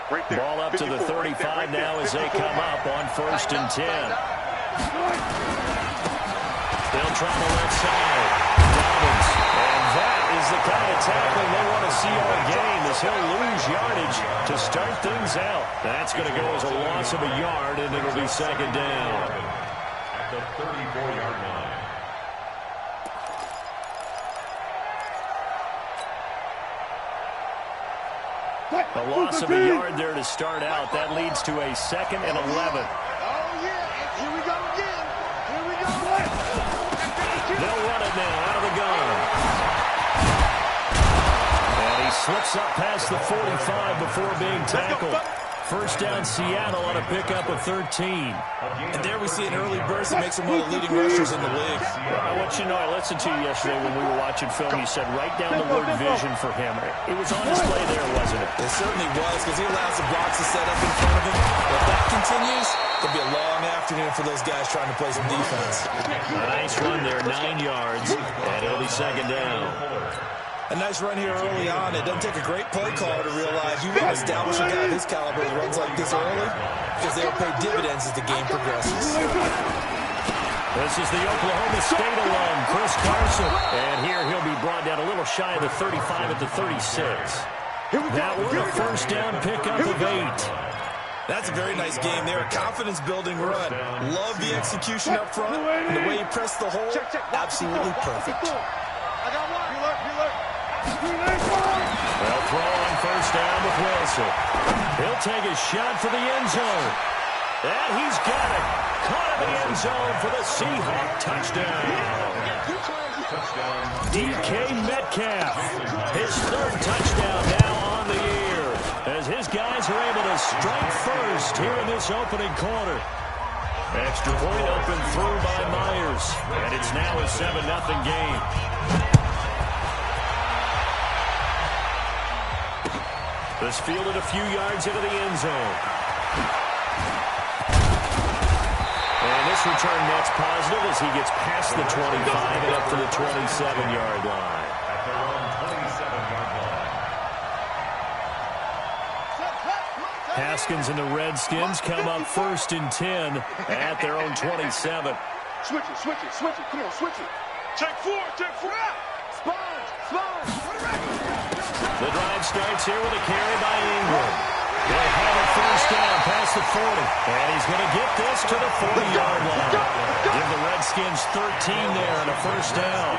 Ball up to the 35 now as they come up on 1st and 10. They'll try the left side. Dobbins. And that is the kind of tackling they want to see all game, as he'll lose yardage to start things out. That's going to go as a loss of a yard, and it'll be 2nd down. At the 34-yard line. A loss of a yard there to start out. That leads to a 2nd and 11. Oh, yeah. Here we go again. Here we go. They'll run it now out of the gun. And he slips up past the 45 before being tackled. 1st down Seattle on a pickup of 13. And there we see an early burst that makes him one of the leading rushers in the league. Well, I want you to know, I listened to you yesterday when we were watching film. You said write down the word vision for him. It was on display there, wasn't it? It certainly was, because he allows the blocks to set up in front of him. If that continues, it'll be a long afternoon for those guys trying to play some defense. A nice run there, 9 yards, and it'll be 2nd down. A nice run here early on. It doesn't take a great play caller to realize you want to establish a guy of his caliber that runs like this early, because they'll pay dividends as the game progresses. This is the Oklahoma State alum, Chris Carson. And here he'll be brought down a little shy of the 35 at the 36. That was a 1st down pickup of 8. That's a very nice game there. A confidence-building run. Love the execution up front. And the way he pressed the hole, absolutely perfect. I got one. They'll throw on 1st down with Wilson. He'll take a shot for the end zone. And he's got it. Caught in the end zone for the Seahawk touchdown. DK Metcalf. His 3rd touchdown now on the year, as his guys are able to strike first here in this opening quarter. Extra point up and through by Myers. And it's now a 7-0 game. This fielded a few yards into the end zone. And this return net's positive as he gets past the 25 and up to the 27-yard line. At their own 27-yard line. Haskins and the Redskins come up 1st and 10 at their own 27. Switch it. Come on, switch it. Take 4. Sponge. The drive starts here with a carry by Ingram. They'll have it 1st down past the 40. And he's going to get this to the 40-yard line. Give the Redskins 13 there and a 1st down.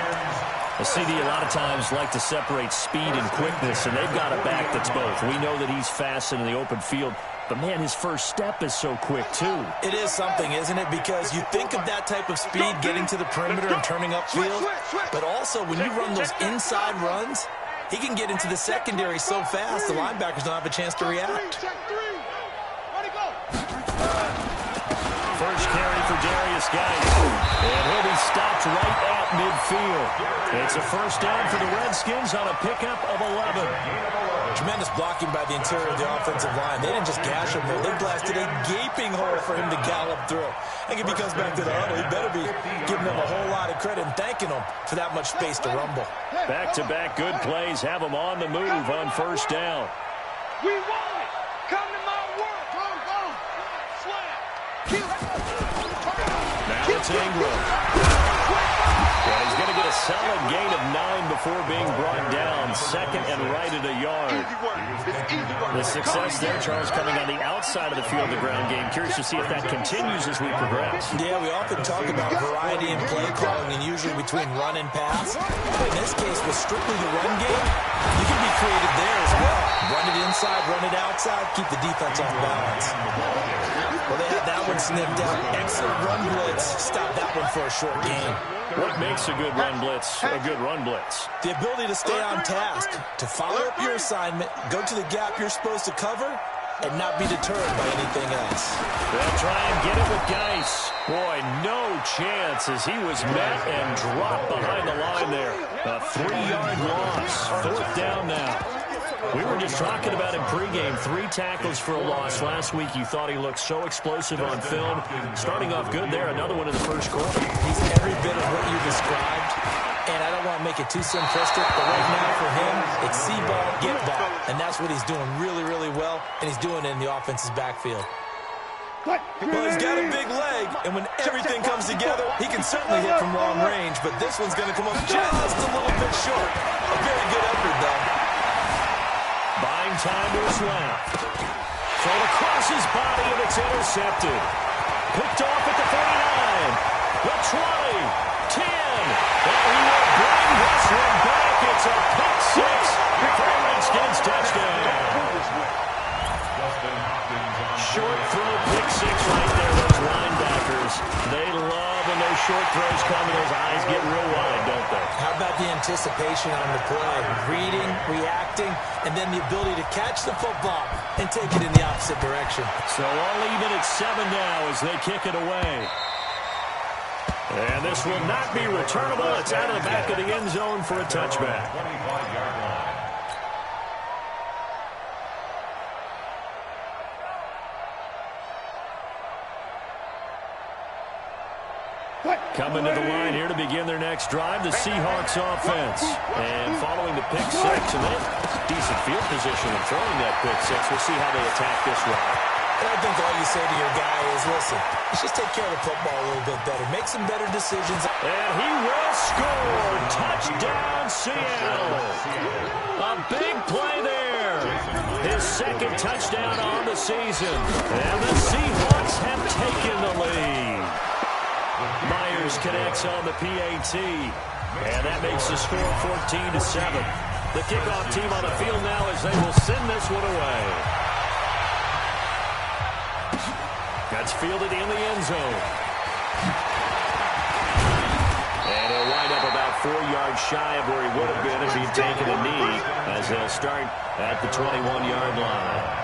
A CD a lot of times like to separate speed and quickness, and they've got a back that's both. We know that he's fast in the open field, but, man, his first step is so quick, too. It is something, isn't it? Because you think of that type of speed getting to the perimeter and turning upfield, but also when you run those inside runs, he can get into the secondary so fast the linebackers don't have a chance to react. First carry for Darius Geis. And he'll be stopped right at midfield. It's a 1st down for the Redskins on a pickup of 11. Tremendous blocking by the interior of the offensive line. They didn't just gash him, though. They blasted a gaping hole for him to gallop through. I think if he comes back to the huddle, he better be giving them a whole lot of credit and thanking them for that much space to rumble. Back-to-back good plays have them on the move on 1st down. We want it. Come to my world. Go. Slam. Now it's Ingram. And he's going to get a solid gain of 9 before being brought down. 2nd and right at a yard. The success there, Charles, coming on the outside of the field, the ground game. Curious to see if that continues as we progress. Yeah, we often talk about variety in play calling and usually between run and pass. But in this case, with strictly the run game, you can be creative there as well. Run it inside, run it outside, keep the defense off balance. Well, they had that one snipped out. Excellent run blitz. Stop that one for a short gain. What makes a good run blitz a good run blitz? The ability to stay on task, to follow up your assignment, go to the gap you're supposed to cover, and not be deterred by anything else. They'll try and get it with Geis. Boy, no chance as he was met and dropped behind the line there. A 3-yard loss. 4th down now. We were just talking about him pregame. 3 tackles for a loss. Last week you thought he looked so explosive on film. Starting off good there. Another one in the first quarter. He's every bit of what you described. And I don't want to make it too simplistic, but right now for him, it's see ball, get ball. And that's what he's doing really, really well, and he's doing it in the offense's backfield. Well, he's got a big leg, and when everything comes together, he can certainly hit from long range, but this one's going to come up just a little bit short. A very good effort, though. Buying time to his left. Thrown across his body, and it's intercepted. Picked off at the 49, the 20, 10. And he will bring this one back. It's a pick 6 for the Redskins touchdown. Short throw, pick 6 right there. Those linebackers, they love when those short throws come and those eyes get real wide, don't they? How about the anticipation on the play? Reading, reacting, and then the ability to catch the football and take it in the opposite direction. So all even at 7 now as they kick it away. And this will not be returnable. It's out of the back of the end zone for a touchback. 25-yard line. Coming to the line here to begin their next drive, the Seahawks offense. And following the pick 6, and they have decent field position in throwing that pick 6. We'll see how they attack this one. I think all you say to your guy is, listen, let's just take care of the football a little bit better. Make some better decisions. And he will score. Touchdown, Seattle. A big play there. His second touchdown on the season. And the Seahawks have taken the lead. Myers connects on the PAT. And that makes the score 14-7. The kickoff team on the field now as they will send this one away. That's fielded in the end zone. And he'll wind up about 4 yards shy of where he would have been if he'd taken a knee, as they'll start at the 21-yard line.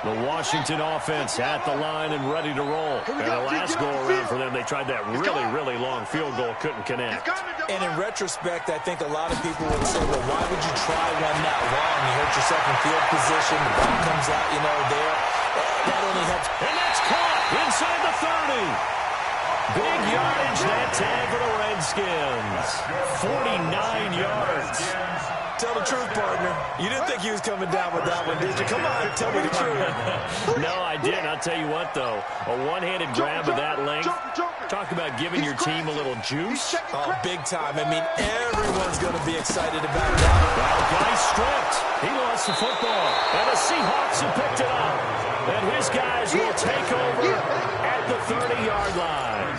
The Washington offense at the line and ready to roll. And the last go-around for them, they tried that really, really long field goal, couldn't connect. And in retrospect, I think a lot of people would say, well, why would you try one that long? You hurt your second field position, the ball comes out, there. That only helps. And that's caught inside the 30. Big yardage that time for the Redskins. 49 yards. Tell the truth, partner. You didn't think he was coming down with that one, did you? Come on, tell me the truth. No, I didn't. I'll tell you what, though. A one-handed grab of that length. Talk about giving your team a little juice. Oh, big time. I mean, everyone's going to be excited about that. Well, guy's stripped. He lost the football. And the Seahawks have picked it up. And his guys will take over at the 30-yard line.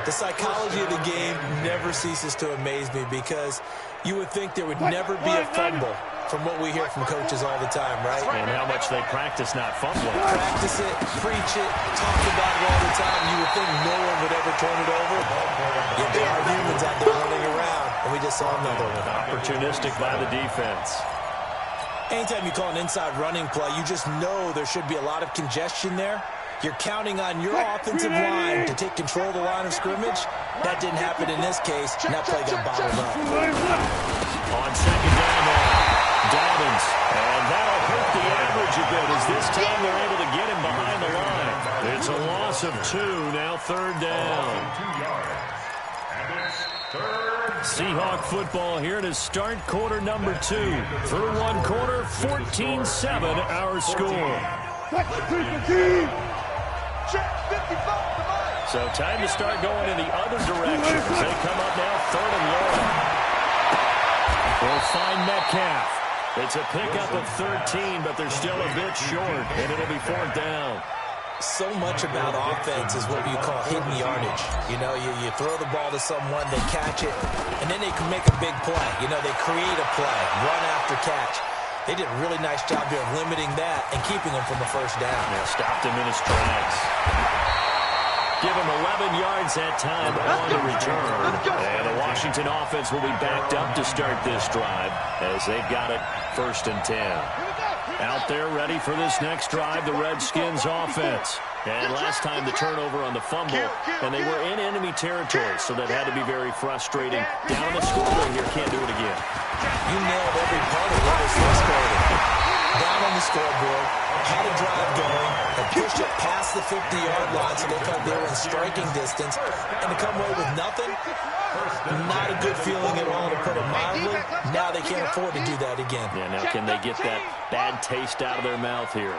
The psychology of the game never ceases to amaze me because you would think there would never be a fumble from what we hear from coaches all the time, right? And how much they practice not fumbling. Practice it, preach it, talk about it all the time. You would think no one would ever turn it over. Yet there are humans out there running around, and we just saw another one. Opportunistic by the defense. Anytime you call an inside running play, you just know there should be a lot of congestion there. You're counting on your offensive line to take control of the line of scrimmage. That didn't happen in this case, and that play got bottled up. On second down now, Dobbins. And that'll hurt the average a bit as this time they're able to get him behind the line. It's a loss of 2, now third down. 2 yards. And it's third. Seahawk football here to start quarter number 2. Through one quarter, 14-7 our score. So time to start going in the other direction as they come up now, third and long. We'll find Metcalf. It's a pickup of 13, but they're still a bit short, and it'll be fourth down. So much about offense is what you call hidden yardage. You throw the ball to someone, they catch it, and then they can make a big play. They create a play, run after catch. They did a really nice job here of limiting that and keeping him from a first down. Yeah, stopped him in his tracks. Give him 11 yards that time on the return. And the Washington offense will be backed up to start this drive as they've got it first and 10. Out there ready for this next drive, the Redskins offense. And last time the turnover on the fumble, and they were in enemy territory, so that had to be very frustrating. Down on the scoreboard here, can't do it again. You nailed every part of what was frustrating. Down on the scoreboard, had a drive going, and pushed it past the 50-yard line so they felt they were in striking distance. And to come away with nothing, not a good feeling at all, to put it mildly. Now they can't afford to do that again. Yeah, now can they get that bad taste out of their mouth here?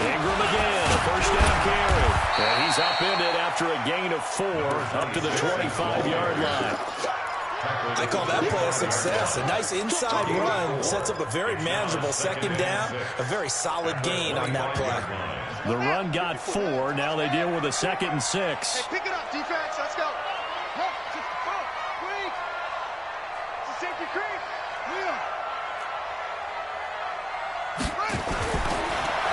Ingram again, a first down carry. And he's upended after a gain of 4 up to the 25-yard line. I call that play a success. A nice inside run sets up a very manageable second down, a very solid gain on that play. The run got 4. Now they deal with a 2nd and 6. Hey, pick it up, defense. Let's go. Creek. It's a safety creek.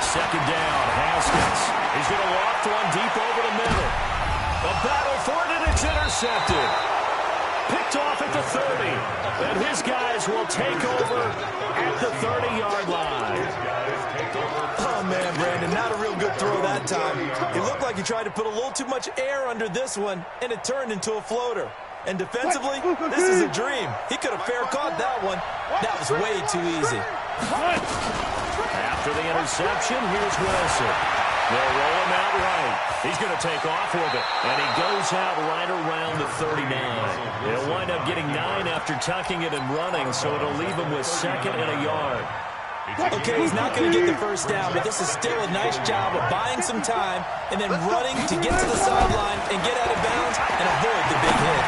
Second down, Haskins. He's going to loft one deep over the middle. A battle for it, and it's intercepted. Picked off at the 30. And his guys will take over at the 30-yard line. Oh, man, Brandon, not a real good throw that time. It looked like he tried to put a little too much air under this one, and it turned into a floater. And defensively, this is a dream. He could have fair caught that one. That was way too easy. After the interception, here's Wilson. They'll roll him out right. He's going to take off with it. And he goes out right around the 39. He'll wind up getting 9 after tucking it and running, so it'll leave him with 2nd and a yard. Okay, he's not going to get the first down, but this is still a nice job of buying some time and then running to get to the sideline and get out of bounds and avoid the big hit.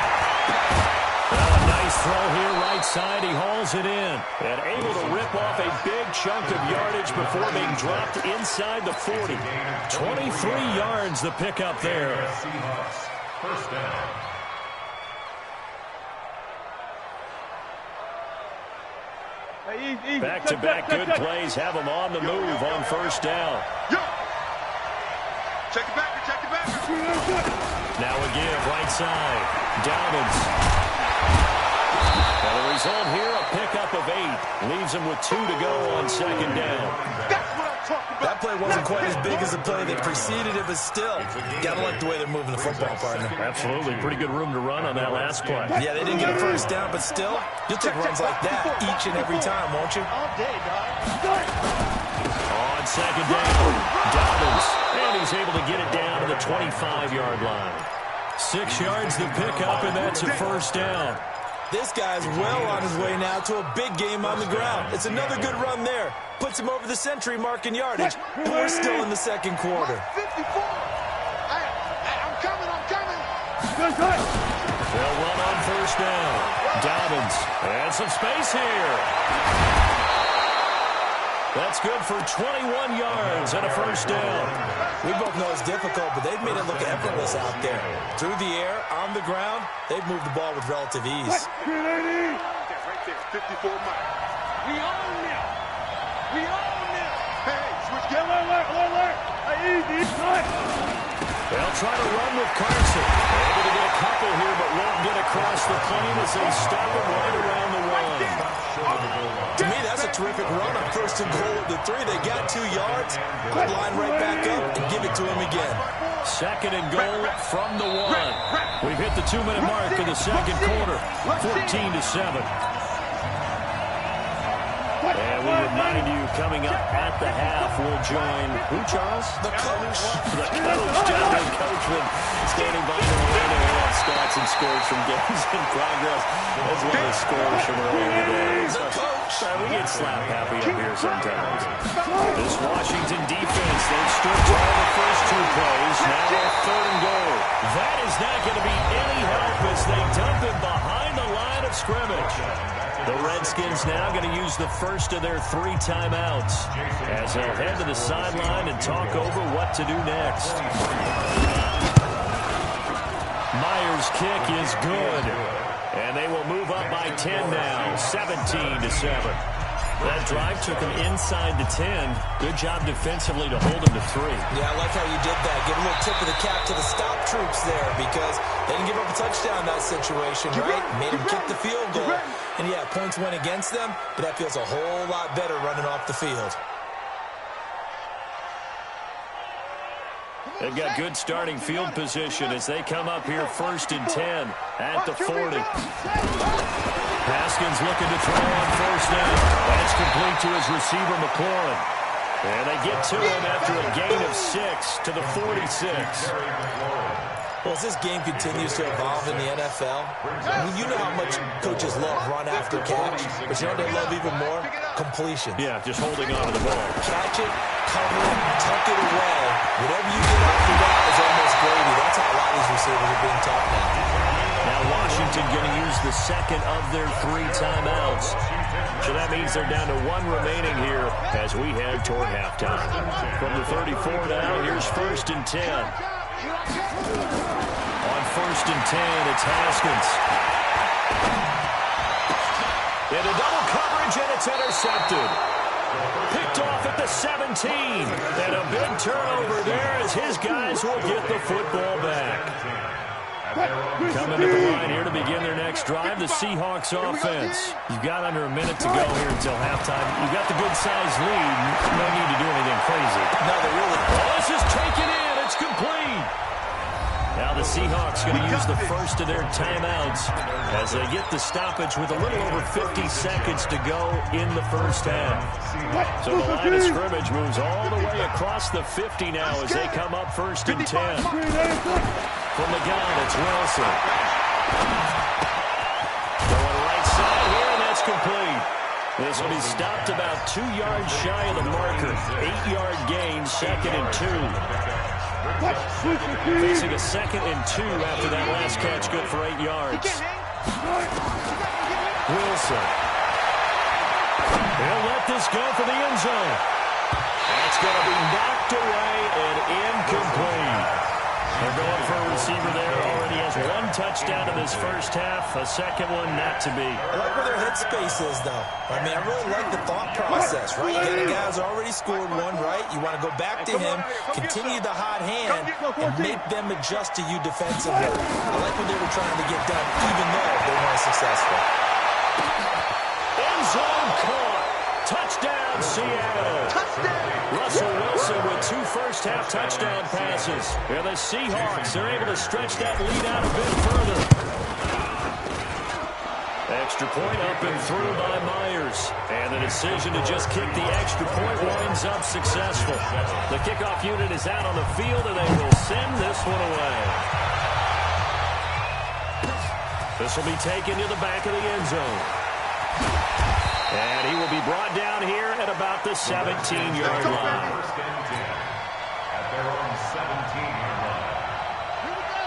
Well, a nice throw here, right side. He hauls it in and able to rip off a big chunk of yardage before being dropped inside the 40. 23 yards the pickup there. Seahawks, first down. Back-to-back good plays have him on the move on first down. Check it back. Now again, right side. Dobbins. And the result here, a pickup of 8. Leaves him with 2 to go on second down. That's what I'm talking about. That play wasn't quite as big as the play that preceded it, but still, gotta like the way they're moving the football, partner. Absolutely. Pretty good room to run on that last play. Yeah, they didn't get a first down, but still, you'll take runs like that each and every time, won't you? All day, dog. On second down, Dobbins. And he's able to get it down to the 25-yard line. 6 yards to pick up, and that's a first down. This guy's well on his way now to a big game on the ground. It's another good run there. Puts him over the century mark in yardage, and we're still in the second quarter. 54. I'm coming. They'll run on first down. Dobbins. And some space here. That's good for 21 yards and a first down. We both know it's difficult, but they've made it look effortless out there. Through the air, on the ground, they've moved the ball with relative ease. Right there, 54 miles. We own them. Hey, switch game. Alert. They'll try to run with Carson. Able to get a couple here, but won't get across the plane as they stop him right around the 1. To me, that's a terrific run on first and goal at the 3. They got 2 yards. Good line right back up and give it to him again. Second and goal from the 1. We've hit the 2-minute mark in the second quarter. 14-7. And we remind you, coming up at the half, we'll join who, Charles? The coach. The coach, John Coachman, standing by in Orlando. We'll have stats and scores from games in progress, as well as scores from earlier today. The coach. We get slap happy up here sometimes. This Washington defense, they've stripped all the first 2 plays. Now a third and goal. That is not going to be any help as they dump him behind the line of scrimmage. The Redskins now going to use the first of their 3 timeouts as they'll head to the sideline and talk over what to do next. Myers' kick is good, and they will move up by 10 now, 17-7. That drive took him inside the 10. Good job defensively to hold him to 3. Yeah, I like how you did that. Give a little tip of the cap to the stop troops there because they didn't give up a touchdown in that situation, right? Made them kick the field goal. And, yeah, points went against them, but that feels a whole lot better running off the field. They've got good starting field position as they come up here 1st and 10 at the 40. Haskins looking to throw on 1st down. That's complete to his receiver, McLaurin. And they get to him after a gain of 6 to the 46. Well, as this game continues to evolve in the NFL, I mean, you know how much coaches love run after catch, but you know what they love even more? Completion. Yeah, just holding on to the ball. Catch it, cover it, tuck it away. Whatever you get after that is almost gravy. That's how a lot of these receivers are being taught now. Now Washington going to use the second of their 3 timeouts. So that means they're down to 1 remaining here as we head toward halftime. From the 34 now, here's 1st and 10. On 1st and 10, it's Haskins. Into double coverage, and it's intercepted. Picked off at the 17. And a big turnover there as his guys will get the football back. Coming to the line here to begin their next drive, the Seahawks offense. You've got under a minute to go here until halftime. You've got the good-sized lead. No need to do anything crazy. No, they really don't. Oh, this is taken in. It's complete. Now the Seahawks going to use the first of their timeouts as they get the stoppage with a little over 50 seconds to go in the first half. So the line of scrimmage moves all the way across the 50 now as they come up 1st and 10. From the gun, it's Wilson. Going right side here, and that's complete. This will be stopped about 2 yards shy of the marker. 8-yard gain, 2nd and 2. Facing a 2nd and 2 after that last catch, good for 8 yards. Wilson. He'll let this go for the end zone. That's going to be knocked away and incomplete. They're going for a receiver there. Already has 1 touchdown in this first half. A 2nd one not to be. I like where their headspace is, though. I mean, I really like the thought process, right? You got a guy who's already scored 1, right? You want to go back to him, continue the hot hand, and make them adjust to you defensively. I like what they were trying to get done, even though they weren't successful. End zone caught. Touchdown, Seattle. Russell Wilson with 2 first-half touchdown passes. And the Seahawks are able to stretch that lead out a bit further. Extra point up and through by Myers. And the decision to just kick the extra point winds up successful. The kickoff unit is out on the field, and they will send this one away. This will be taken to the back of the end zone. And he will be brought down here at about the 17-yard line.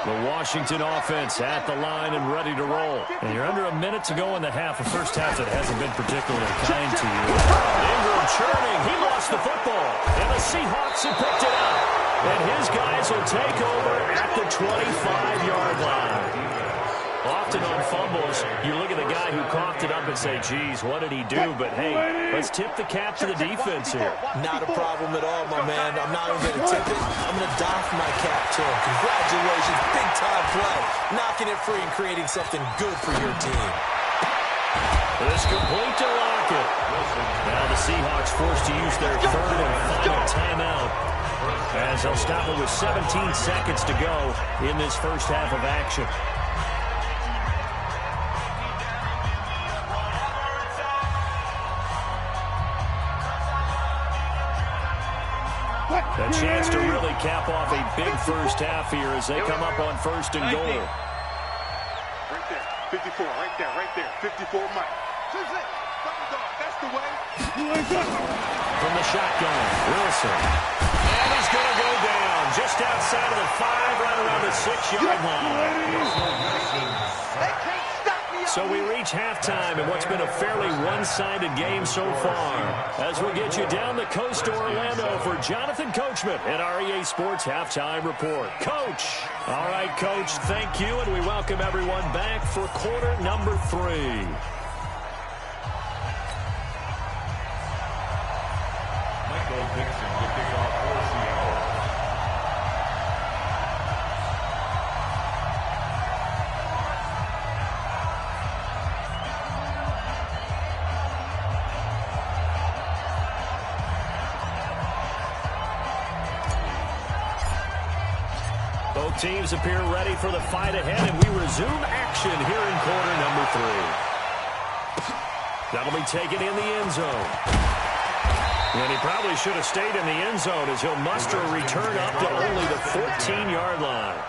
The Washington offense at the line and ready to roll. And you're under a minute to go in the half. A first half that hasn't been particularly kind to you. Ingram churning. He lost the football. And the Seahawks have picked it up. And his guys will take over at the 25-yard line. Often on fumbles, you look at the guy who coughed it up and say, geez, what did he do? But, hey, let's tip the cap to the defense here. Not a problem at all, my man. I'm not even going to tip it. I'm going to doff my cap to him. Congratulations. Big-time play. Knocking it free and creating something good for your team. This complete to Lockett. Now the Seahawks forced to use their 3rd and final timeout as they'll stop it with 17 seconds to go in this first half of action. A chance to really cap off a big first half here as they come up on 1st and goal. Right there, 54, right there, 54 Mike. That's the way. From the shotgun, Wilson. And he's going to go down just outside of the 5, right around the 6-yard line. So we reach halftime in what's been a fairly one-sided game so far. As we'll get you down the coast to Orlando for Jonathan Coachman at our EA Sports Halftime Report. Coach! All right, Coach, thank you, and we welcome everyone back for quarter number 3. Michael Dixon to kick off for Seattle. Teams appear ready for the fight ahead, and we resume action here in quarter number 3. That'll be taken in the end zone. And he probably should have stayed in the end zone as he'll muster a return up to only the 14-yard line.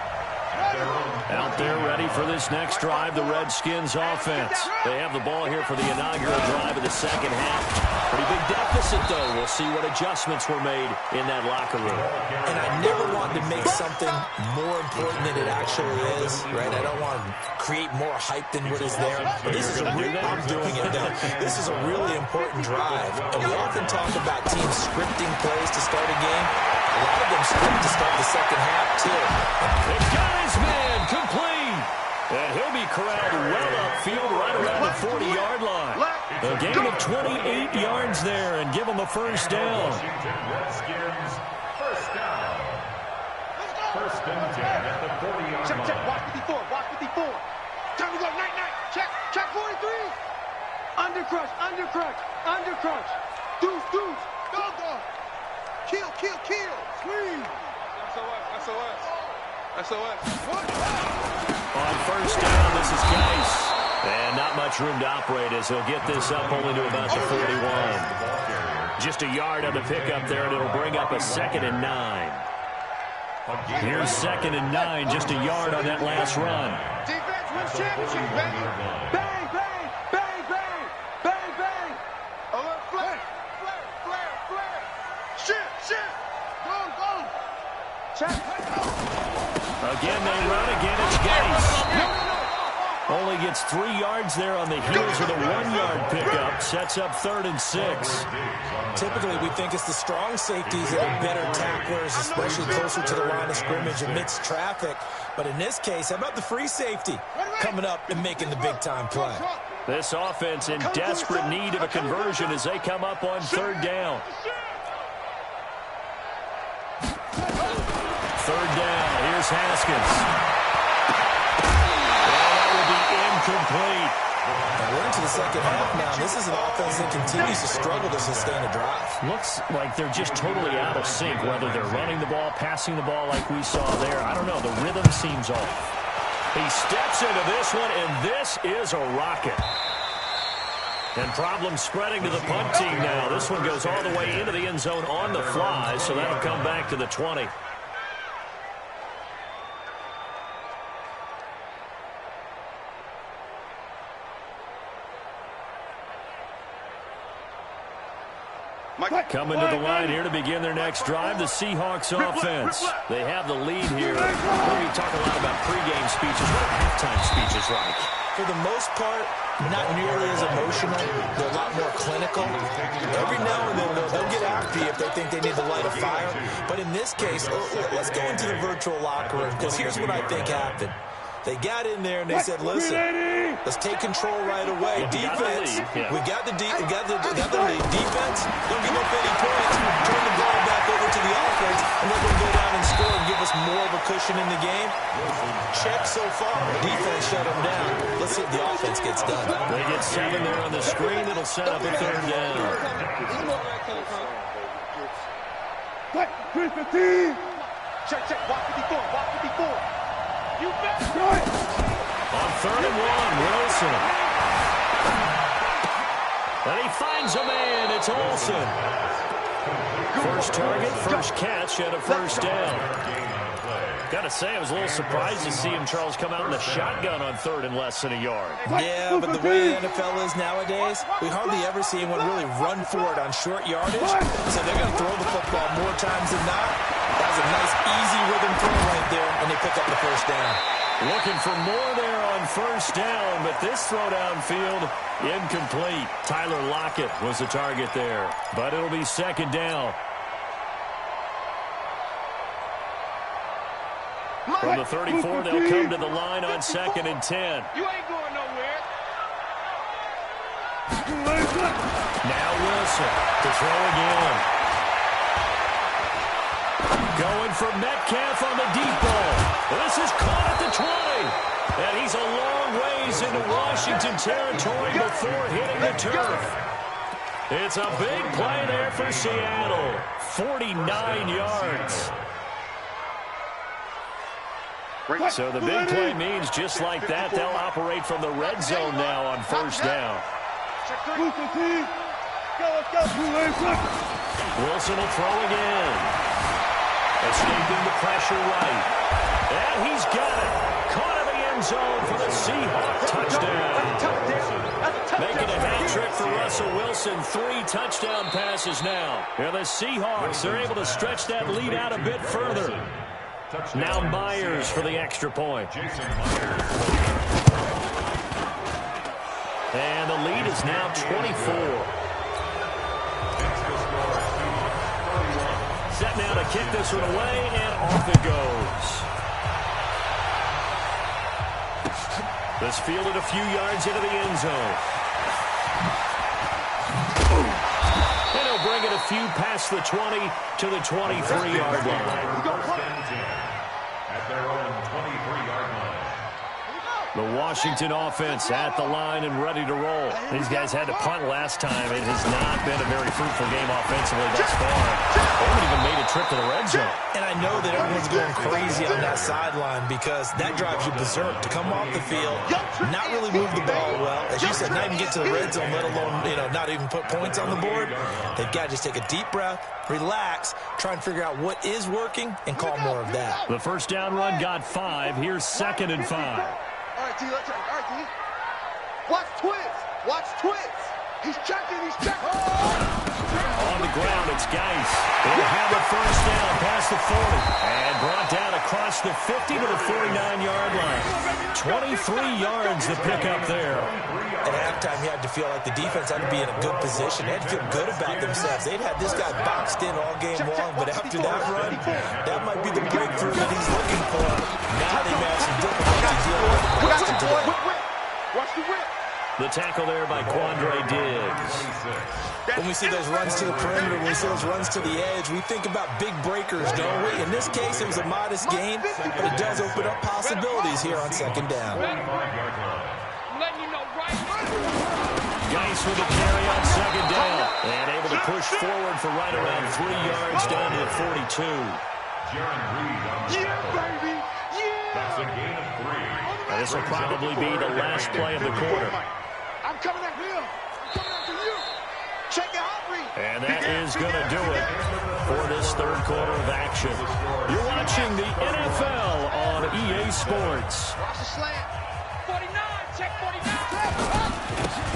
Out there ready for this next drive, the Redskins offense. They have the ball here for the inaugural drive of the second half. Pretty big deficit, though. We'll see what adjustments were made in that locker room. And I never want to make something more important than it actually is, right? I don't want to create more hype than what is there. But this is I'm doing it, though. This is a really important drive. And we often talk about teams scripting plays to start a game. A lot of them script to start the second half, too. They've got his man complete. And he'll be corralled well upfield right around the 40-yard line. A gain of 28 yards there and give him a first down. Redskins, first down. First and 10 at the 40-yard line. Check, watch 54, watch 54. Time to go, night. Check 43. Undercrush. Deuce. Go. Kill. Squeeze. SOS. What? On first down, this is Geis. And not much room to operate as he'll get this up only to about the 41. Just a yard on the pickup there, and it'll bring up a 2nd and 9. Here's 2nd and 9, just a yard on that last run. Defense wins championship, baby. Bang. Alert, flare. Shit. Go. Check. Again, they run. Again, it's Geis. Only gets 3 yards there on the heels of the 1-yard pickup. Sets up 3rd and 6. Typically, we think it's the strong safeties that are better tacklers, especially closer to the line of scrimmage amidst traffic. But in this case, how about the free safety coming up and making the big-time play? This offense in desperate need of a conversion as they come up on 3rd down. 3rd down. Here's Haskins. Complete. And we're into the second half now. This is an offense that continues to struggle to sustain a drive. Looks like they're just totally out of sync, whether they're running the ball, passing the ball like we saw there. I don't know. The rhythm seems off. He steps into this one, and this is a rocket. And problems spreading to the punt team now. This one goes all the way into the end zone on the fly, so that'll come back to the 20. Coming to the line here to begin their next drive, the Seahawks offense. They have the lead here. We talk a lot about pregame speeches. What are halftime speeches like? For the most part, not nearly as emotional. They're a lot more clinical. Every now and then, they'll get after you if they think they need to light a fire. But in this case, let's go into the virtual locker room, because here's what I think happened. They got in there and they said, listen, let's take control right away. Defense, we got the lead. Defense, don't give up any points. Turn the ball back over to the offense, and they're going to go down and score and give us more of a cushion in the game. Check so far. Defense shut them down. Let's see if the offense gets done. They get 7 there on the screen. It'll set up a 3rd down. Check. Walk 54. You bet. On 3rd and 1, Wilson. And he finds a man. It's Olsen. First target, first catch, and a first down. Got to say, I was a little surprised to see him, Charles, come out in the shotgun on 3rd and less than a yard. Yeah, but the way the NFL is nowadays, we hardly ever see anyone really run for it on short yardage. So they're going to throw the football more times than not. That was a nice, easy rhythm throw right there, and they pick up the first down. Looking for more there on first down, but this throw downfield, incomplete. Tyler Lockett was the target there, but it'll be 2nd down. From the 34, they'll come to the line on 2nd and 10. You ain't going nowhere. Now Wilson to throw again. Going for Metcalf on the deep ball. This is caught at the 20. And he's a long ways into Washington territory before hitting the turf. It's a big play there for Seattle. 49 yards. So the big play means just like that, they'll operate from the red zone now on first down. Wilson will throw again. Escaping the pressure right. And he's got it. Caught in the end zone for the Seahawks touchdown. Making a hat trick for Russell Wilson. 3 touchdown passes now. And the Seahawks are able to stretch that lead out a bit further. Now Myers for the extra point. And the lead is now 24. Set now to kick this one away, and off it goes. This fielded a few yards into the end zone. And he'll bring it a few past the 20 to the 23-yard line. At their own 23-yard line. The Washington offense at the line and ready to roll. These guys had to punt last time. It has not been a very fruitful game offensively thus far. They haven't even made a trip to the red zone. And I know that everyone's going crazy on that sideline because that drives you berserk to come off the field, not really move the ball well. As you said, not even get to the red zone, let alone, not even put points on the board. They've got to just take a deep breath, relax, try and figure out what is working, and call more of that. The first down run got 5. Here's 2nd and 5. All right, D, let's check. All right, D. Watch twist. Watch twist. He's checking. On the ground, it's Geis. They'll have a first down past the 40. And brought down across the 50 to the 49-yard line. 23 yards to pick up there. At halftime, you had to feel like the defense had to be in a good position. They had to feel good about themselves. They'd had this guy boxed in all game long, but after that run, that might be the breakthrough that he's looking for. Now they've had some difficulty dealing with the rest of the day. Watch the whip. The tackle there by Quandre Diggs. When we see those runs to the perimeter, when we see those runs to the edge, we think about big breakers, don't we? In this case, it was a modest gain, but it does open up possibilities here on 2nd down. Geis with a carry on 2nd down. And able to push forward for right around 3 yards down to the 42. Baby. That's a gain of 3. And this will probably be the last play of the quarter. I'm coming after him. I'm coming after you. Check it out, Reed. And that is going to do it for this 3rd quarter of action. You're watching the NFL on EA Sports. Watch the slant. 49. Check 49.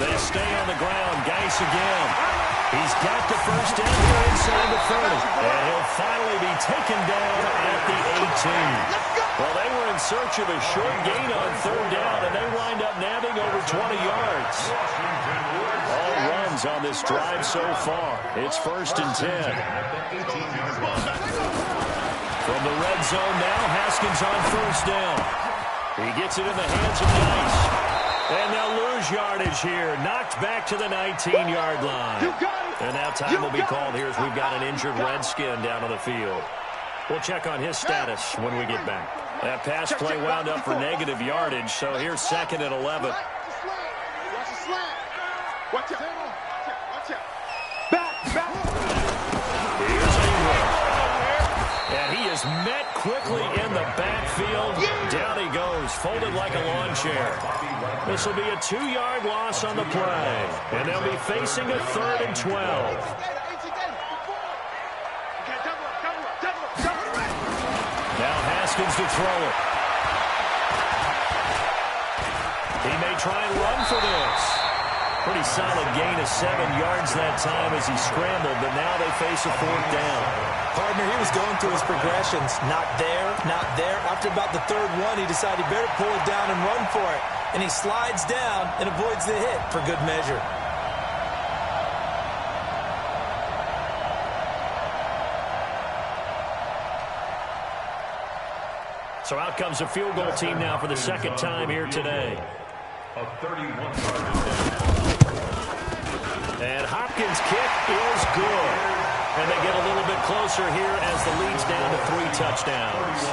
They stay on the ground. Geis again. He's got the first down here inside the 30. And he'll finally be taken down at the 18. Well, they were in search of a short gain on 3rd down, and they wind up nabbing over 20 yards. All runs on this drive so far. It's 1st and 10. From the red zone now, Haskins on 1st down. He gets it in the hands of Geis. And they'll lose yardage here. Knocked back to the 19-yard line. And now time will be called here as we've got an injured Redskin down on the field. We'll check on his status when we get back. That pass play wound up for negative yardage, so here's 2nd and 11. Watch the slant. Watch out. Watch out. Back. Here's Ingram. And he is met quickly in the backfield. Down he goes, folded like a lawn chair. This will be a 2-yard loss on the play. And they'll be facing a 3rd and 12. Now Haskins to throw it. He may try and run for this. Pretty solid gain of 7 yards that time as he scrambled, but now they face a 4th down. Partner, he was going through his progressions. Not there, not there. After about the 3rd one, he decided he better pull it down and run for it. And he slides down and avoids the hit for good measure. So out comes a field goal team now for the 2nd time here today. A 31-yard. And Hopkins' kick is good. And they get a little bit closer here as the lead's down to 3 touchdowns.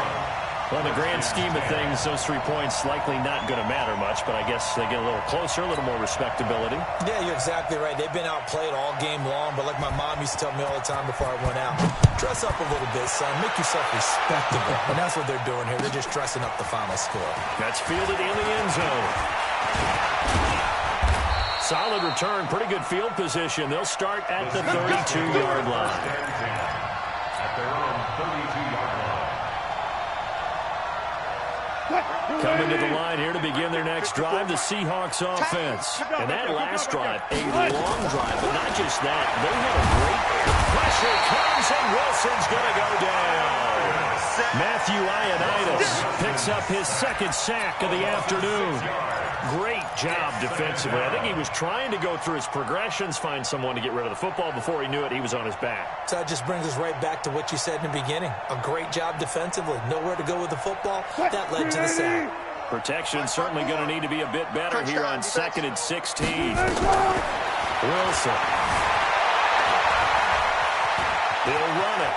Well, in the grand scheme of things, those 3 points likely not going to matter much, but I guess they get a little closer, a little more respectability. Yeah, you're exactly right. They've been outplayed all game long, but like my mom used to tell me all the time before I went out, dress up a little bit, son. Make yourself respectable. And that's what they're doing here. They're just dressing up the final score. That's fielded in the end zone. Solid return, pretty good field position. They'll start at the 32-yard line. At their own 32-yard line. Coming to the line here to begin their next drive, the Seahawks offense. And that last drive, a long drive, but not just that. They had a great pressure comes, and Wilson's going to go down. Matthew Ioannidis picks up his second sack of the afternoon. Great job defensively. I think he was trying to go through his progressions, find someone to get rid of the football. Before he knew it, he was on his back. So that just brings us right back to what you said in the beginning. A great job defensively. Nowhere to go with the football. That led to the sack. Protection certainly going to need to be a bit better here on 2nd and 16. Wilson. They'll run it.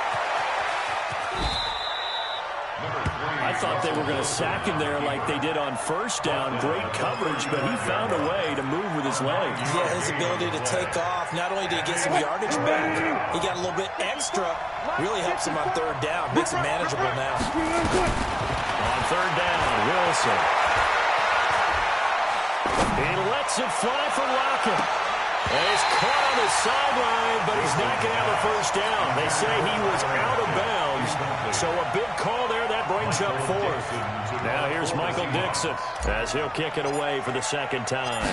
I thought they were going to sack him there like they did on first down. Great coverage, but he found a way to move with his legs. Yeah, his ability to take off. Not only did he get some yardage back, he got a little bit extra. Really helps him on third down. Makes it manageable now. On third down, Wilson. He lets it fly for Lockett. And he's caught on the sideline, but he's not going to have a first down. They say he was out of bounds, so a big call there. That brings up fourth. Now here's Michael Dixon as he'll kick it away for the second time.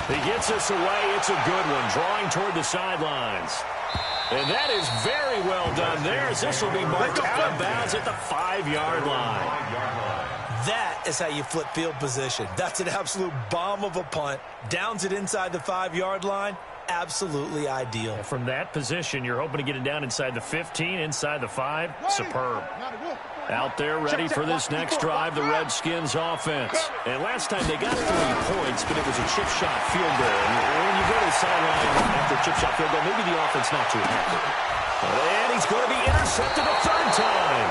He gets us away. It's a good one, drawing toward the sidelines. And that is very well done there, as this will be marked out of bounds at the 5-yard line. That is how you flip field position. That's an absolute bomb of a punt. Downs it inside the 5-yard line. Absolutely ideal. From that position, you're hoping to get it down inside the 15, inside the 5. Superb. Out there ready for this next drive, the Redskins offense. And last time they got 3 points, but it was a chip shot field goal. And when you go to the sideline after a chip shot field goal, maybe the offense not too happy. And he's going to be intercepted a third time.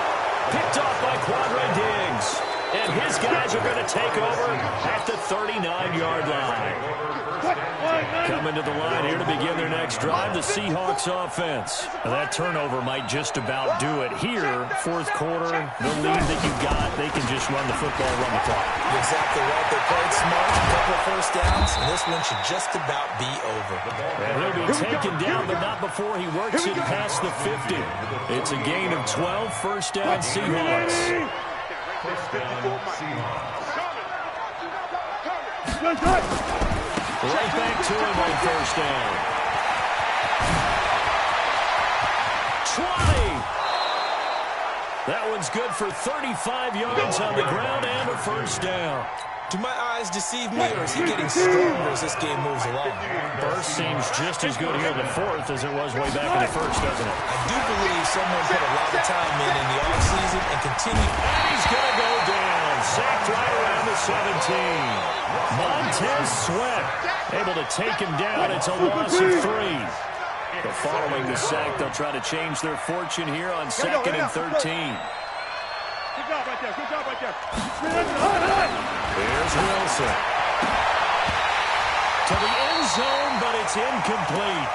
Picked off by Quadre Diggs. And his guys are going to take over at the 39-yard line. Coming to the line here to begin their next drive, the Seahawks offense. Now that turnover might just about do it here. Fourth quarter, the lead that you got, they can just run the football, run the clock. Exactly right. They played smart, a couple of first downs, and this one should just about be over. And he'll be taken down, but not before he works it past the 50. It's a gain of 12, first down Seahawks. First down, Seahawks. Right back to him on first down. 20. That one's good for 35 yards on the ground and a first down. Do my eyes deceive me, or is he getting stronger as this game moves along? Burst seems just as good here in the fourth as it was way back in the first, doesn't it? I do believe someone put a lot of time in the offseason and continue. And he's going to go down. Sacked right around the 17. Montez Sweat able to take him down. It's a loss of 3. But following the sack, they'll try to change their fortune here on 2nd and 13. Good job right there. Good job right there. Here's Wilson. To the end zone, but it's incomplete.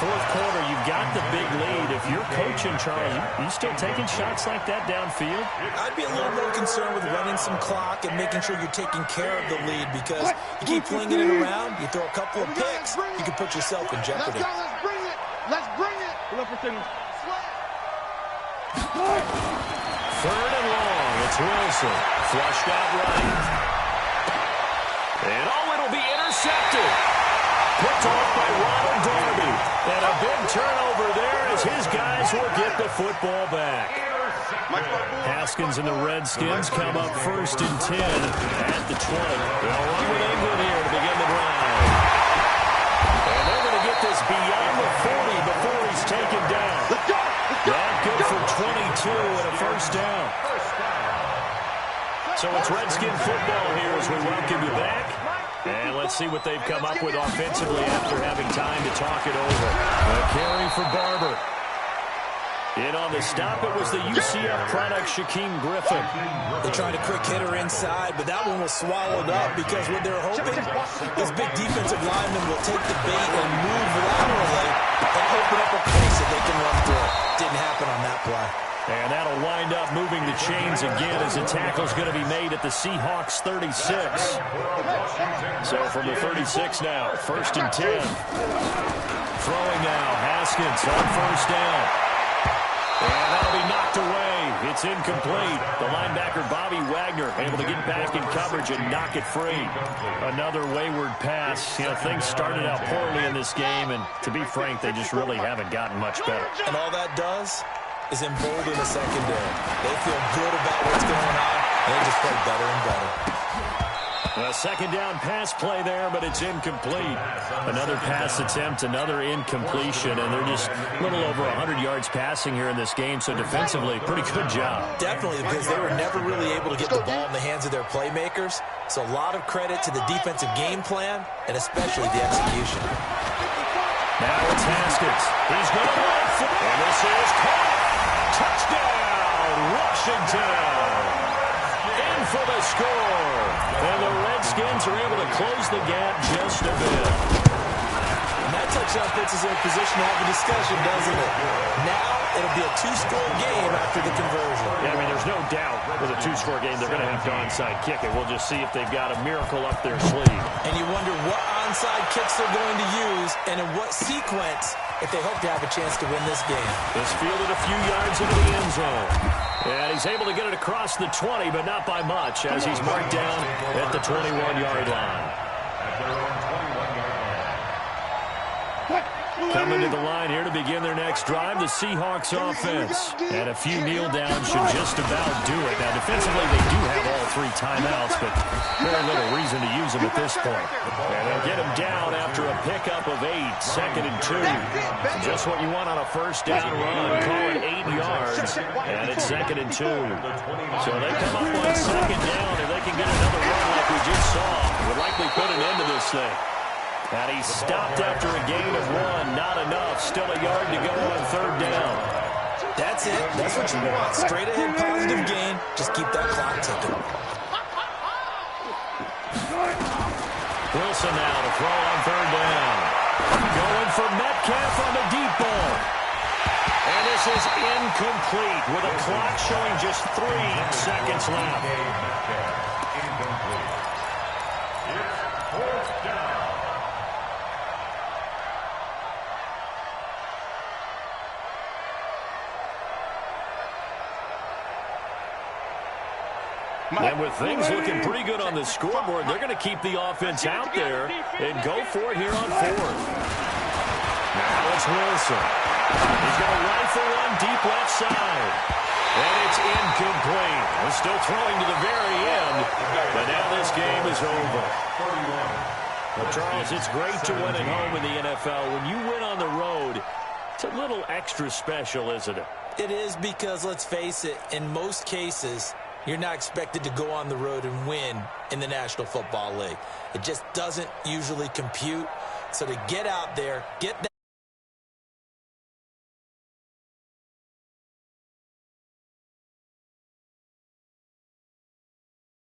Fourth quarter, you've got the big lead. If you're coaching, Charlie, you still taking shots like that downfield? I'd be a little more concerned with running some clock and making sure you're taking care of the lead, because you keep flinging it around, you throw a couple of picks, you can put yourself in jeopardy. Let's bring it. Let's bring it. Third and long. It's Wilson. Flushed out right. And it'll be intercepted. Picked off by Ronald Darby. And a big turnover there as his guys will get the football back. Haskins and the Redskins come up first and 10 at the 20. They'll run with England here to begin the drive. And they're going to get this beyond the 40 before he's taken down. That good for 22 and a first down. So it's Redskin football here as we welcome you back. And let's see what they've come up with offensively after having time to talk it over. A carry for Barber. In on the stop, it was the UCF product, Shaquem Griffin. They tried a quick hitter inside, but that one was swallowed up because what they're hoping is big defensive linemen will take the bait and move laterally and open up a place that they can run through. Didn't happen on that play. And that'll wind up moving the chains again as the tackle's going to be made at the Seahawks 36. So from the 36 now, 1st and 10. Throwing now, Haskins on 1st down. And that'll be knocked away. It's incomplete. The linebacker, Bobby Wagner, able to get back in coverage and knock it free. Another wayward pass. You know, things started out poorly in this game, and to be frank, they just really haven't gotten much better. And all that does is embolden the secondary. They feel good about what's going on, and they just play better and better. A 2nd down pass play there, but it's incomplete. Another pass attempt, another incompletion, and they're just a little over 100 yards passing here in this game, so defensively, pretty good job. Definitely, because they were never really able to get the ball in the hands of their playmakers, so a lot of credit to the defensive game plan, and especially the execution. Now it's Haskins. He's going to run for it, and this is caught. Touchdown, Washington. In for the score. And the Redskins are able to close the gap just a bit. And that touchdown puts us in a position to have a discussion, doesn't it? Now it'll be a 2-score game after the conversion. Yeah, I mean, there's no doubt with a 2-score game they're going to have to onside kick it. We'll just see if they've got a miracle up their sleeve. And you wonder what onside kicks they're going to use and in what sequence if they hope to have a chance to win this game. This fielded a few yards into the end zone. And he's able to get it across the 20, but not by much, as he's marked down at the 21-yard line. Coming to the line here to begin their next drive, the Seahawks offense. And a few kneel downs should just about do it. Now, defensively, they do have all 3 timeouts, but very little reason to use them at this point. And they'll get him down after a pickup of 8, 2nd and 2. Just what you want on a 1st down run. Call it 8 yards, and it's 2nd and 2. So they come up on 2nd down, and they can get another run like we just saw. Would likely put an end to this thing. And he stopped after a gain of 1. Not enough. Still a yard to go on 3rd down. That's it. That's what you want. Straight ahead positive gain. Just keep that clock ticking. Wilson now to throw on 3rd down. Going for Metcalf on the deep ball. And this is incomplete with a clock showing just 3 seconds left. Incomplete. It's 4th down. And with things looking pretty good on the scoreboard, they're going to keep the offense out there and go for it here on 4th. Now it's Wilson. He's going to rifle one deep left side. And it's incomplete. We're still throwing to the very end, but now this game is over. Well, Charles, it's great to win at home in the NFL. When you win on the road, it's a little extra special, isn't it? It is, because, let's face it, in most cases, you're not expected to go on the road and win in the National Football League. It just doesn't usually compute. So to get out there, get that